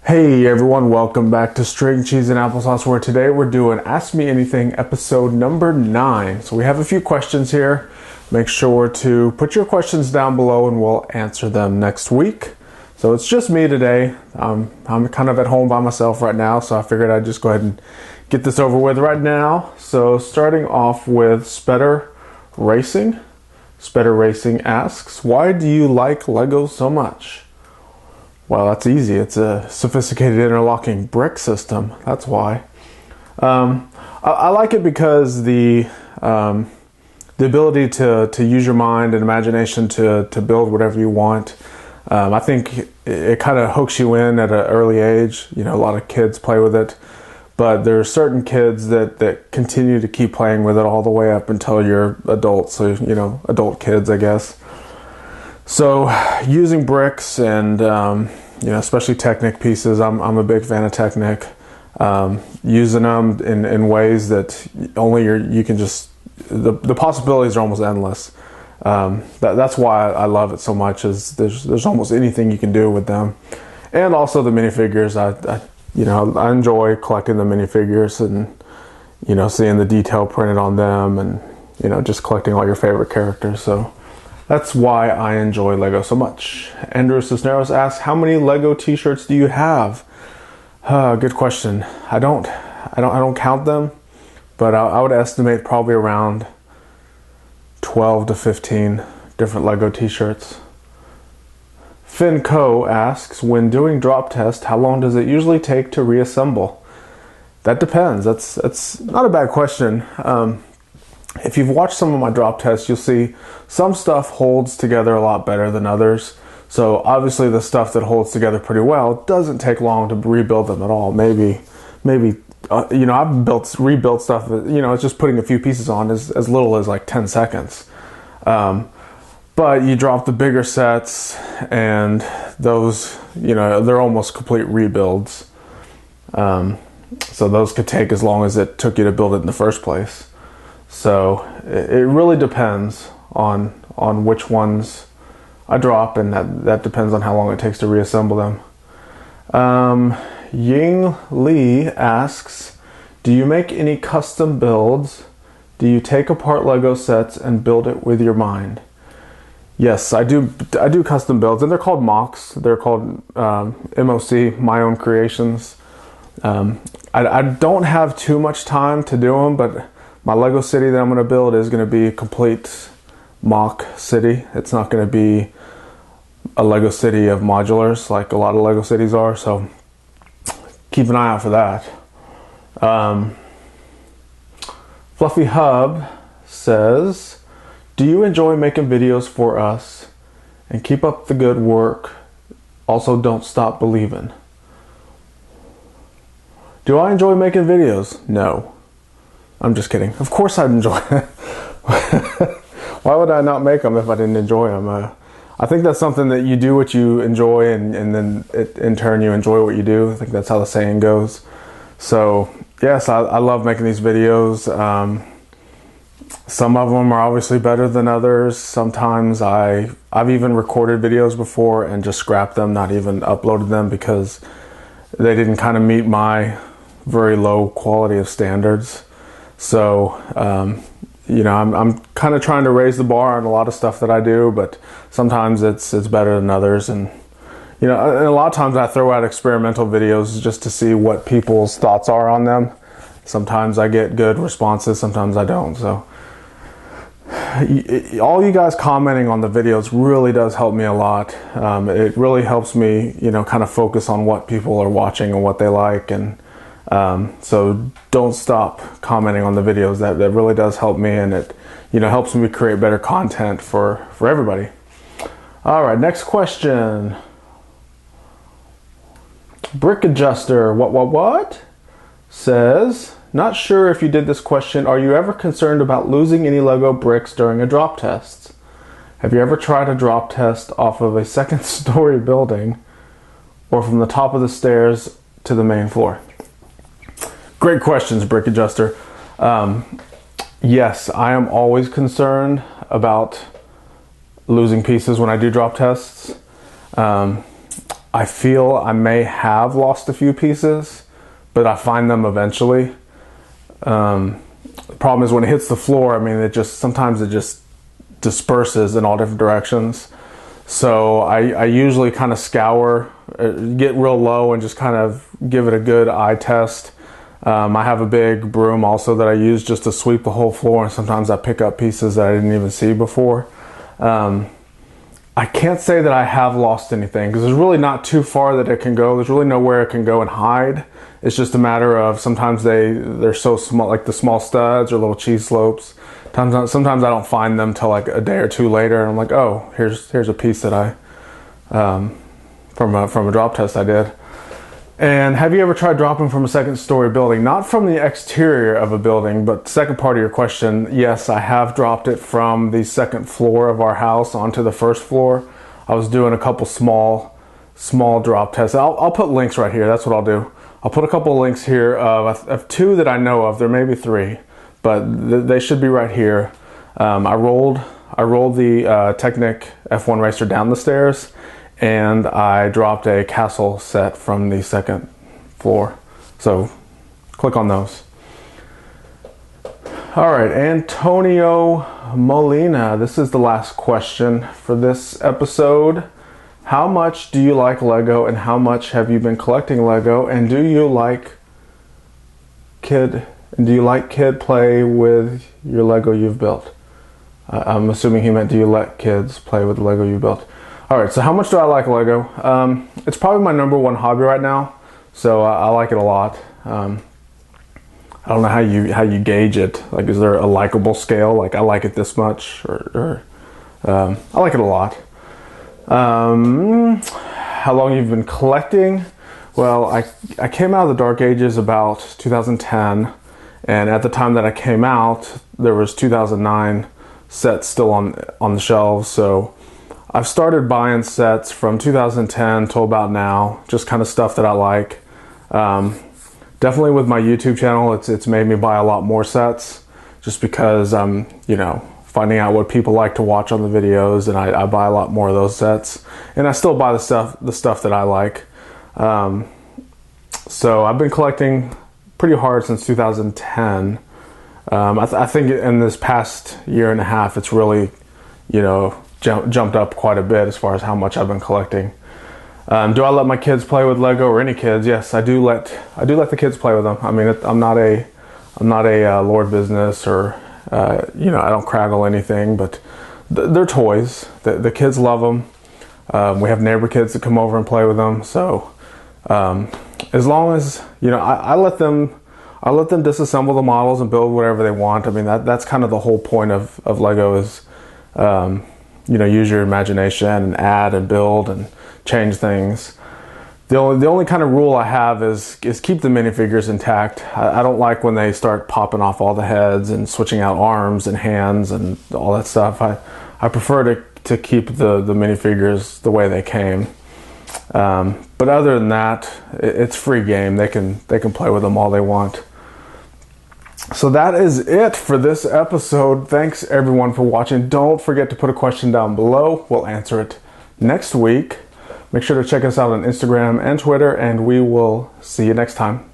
Hey everyone, welcome back to String Cheese and Applesauce, where today we're doing Ask Me Anything episode number 9. So we have a few questions here. Make sure to put your questions down below and we'll answer them next week. So it's just me today. I'm kind of at home by myself right now, so I figured I'd just go ahead and get this over with right now. So starting off with Spetter Racing. Spetter Racing asks, why do you like Lego so much? Well, that's easy. It's a sophisticated interlocking brick system. That's why. I like it because the ability to use your mind and imagination to build whatever you want. I think it kind of hooks you in at an early age. You know, a lot of kids play with it, but there are certain kids that continue to keep playing with it all the way up until you're adults. So, you know, adult kids, I guess. So using bricks and, you know, especially Technic pieces, I'm a big fan of Technic. Using them in ways that only you can just, the possibilities are almost endless. That's why I love it so much, is there's almost anything you can do with them. And also the minifigures, I enjoy collecting the minifigures and, you know, seeing the detail printed on them and, you know, just collecting all your favorite characters. So that's why I enjoy Lego so much. Andrew Cisneros asks, how many Lego t-shirts do you have? Good question. I don't count them, but I would estimate probably around 12 to 15 different Lego t-shirts. Finn Co asks, when doing drop test, how long does it usually take to reassemble? That depends. That's not a bad question. If you've watched some of my drop tests, you'll see some stuff holds together a lot better than others. So obviously the stuff that holds together pretty well doesn't take long to rebuild them at all. Maybe you know, I've rebuilt stuff that, you know, it's just putting a few pieces on as little as like 10 seconds. But you drop the bigger sets and those, you know, they're almost complete rebuilds. So those could take as long as it took you to build it in the first place. So it really depends on which ones I drop, and that depends on how long it takes to reassemble them. Ying Lee asks, do you make any custom builds? Do you take apart Lego sets and build it with your mind? Yes, I do custom builds, and they're called MOCs. They're called MOC, My Own Creations. I don't have too much time to do them, but my Lego city that I'm going to build is going to be a complete MOC city. It's not going to be a Lego city of modulars like a lot of Lego cities are, so keep an eye out for that. Fluffy Hub says, do you enjoy making videos for us? And keep up the good work. Also, don't stop believing. Do I enjoy making videos? No. I'm just kidding. Of course I'd enjoy it. Why would I not make them if I didn't enjoy them? I think that's something that you do what you enjoy, and then in turn you enjoy what you do. I think that's how the saying goes. So yes, I love making these videos. Some of them are obviously better than others. Sometimes I've even recorded videos before and just scrapped them, not even uploaded them, because they didn't kind of meet my very low quality of standards. So, you know, I'm kind of trying to raise the bar on a lot of stuff that I do, but sometimes it's better than others. And, you know, and a lot of times I throw out experimental videos just to see what people's thoughts are on them. Sometimes I get good responses, sometimes I don't. So all you guys commenting on the videos really does help me a lot. It really helps me, you know, kind of focus on what people are watching and what they like. And so don't stop commenting on the videos. That really does help me, and it, you know, helps me create better content for everybody. All right, next question. Brick Adjuster, what? Says, not sure if you did this question. Are you ever concerned about losing any Lego bricks during a drop test? Have you ever tried a drop test off of a second story building or from the top of the stairs to the main floor? Great questions, Brick Adjuster. Yes, I am always concerned about losing pieces when I do drop tests. I feel I may have lost a few pieces, but I find them eventually. The problem is when it hits the floor, I mean, sometimes it just disperses in all different directions. So I usually kind of scour, get real low and just kind of give it a good eye test. I have a big broom also that I use just to sweep the whole floor, and sometimes I pick up pieces that I didn't even see before. I can't say that I have lost anything because there's really not too far that it can go. There's really nowhere it can go and hide. It's just a matter of sometimes they're so small, like the small studs or little cheese slopes. Sometimes I don't find them till like a day or two later, and I'm like, oh, here's a piece that I from a drop test I did. And have you ever tried dropping from a second story building? Not from the exterior of a building, but the second part of your question, yes, I have dropped it from the second floor of our house onto the first floor. I was doing a couple small drop tests. I'll put links right here. That's what I'll do. I'll put a couple of links here of two that I know of. There may be three, but they should be right here. I rolled the Technic F1 racer down the stairs, and I dropped a castle set from the second floor. So click on those. All right, Antonio Molina, this is the last question for this episode. How much do you like Lego, and how much have you been collecting Lego, and do you like kid play with your Lego you've built? I'm assuming he meant, do you let kids play with the Lego you built? All right, so how much do I like Lego? It's probably my number one hobby right now, so I like it a lot. I don't know how you gauge it. Like, is there a likable scale? Like, I like it this much, or I like it a lot. How long you've been collecting? Well, I came out of the Dark Ages about 2010, and at the time that I came out, there was 2009 sets still on the shelves, so I've started buying sets from 2010 till about now, just kind of stuff that I like. Definitely with my YouTube channel, it's made me buy a lot more sets, just because I'm, finding out what people like to watch on the videos, and I buy a lot more of those sets. And I still buy the stuff that I like. So I've been collecting pretty hard since 2010. I think in this past year and a half, it's really, jumped up quite a bit as far as how much I've been collecting. Do I let my kids play with Lego, or any kids? Yes, I do let the kids play with them. I mean, I'm not a Lord business, or I don't craggle anything, but they're toys. The kids love them. We have neighbor kids that come over and play with them. So as long as I let them disassemble the models and build whatever they want. I mean, that's kind of the whole point of Lego is. Use your imagination and add and build and change things. The only kind of rule I have is keep the minifigures intact. I don't like when they start popping off all the heads and switching out arms and hands and all that stuff. I prefer to keep the minifigures the way they came. But other than that, it's free game. They can play with them all they want. So that is it for this episode. Thanks everyone for watching. Don't forget to put a question down below. We'll answer it next week. Make sure to check us out on Instagram and Twitter, and we will see you next time.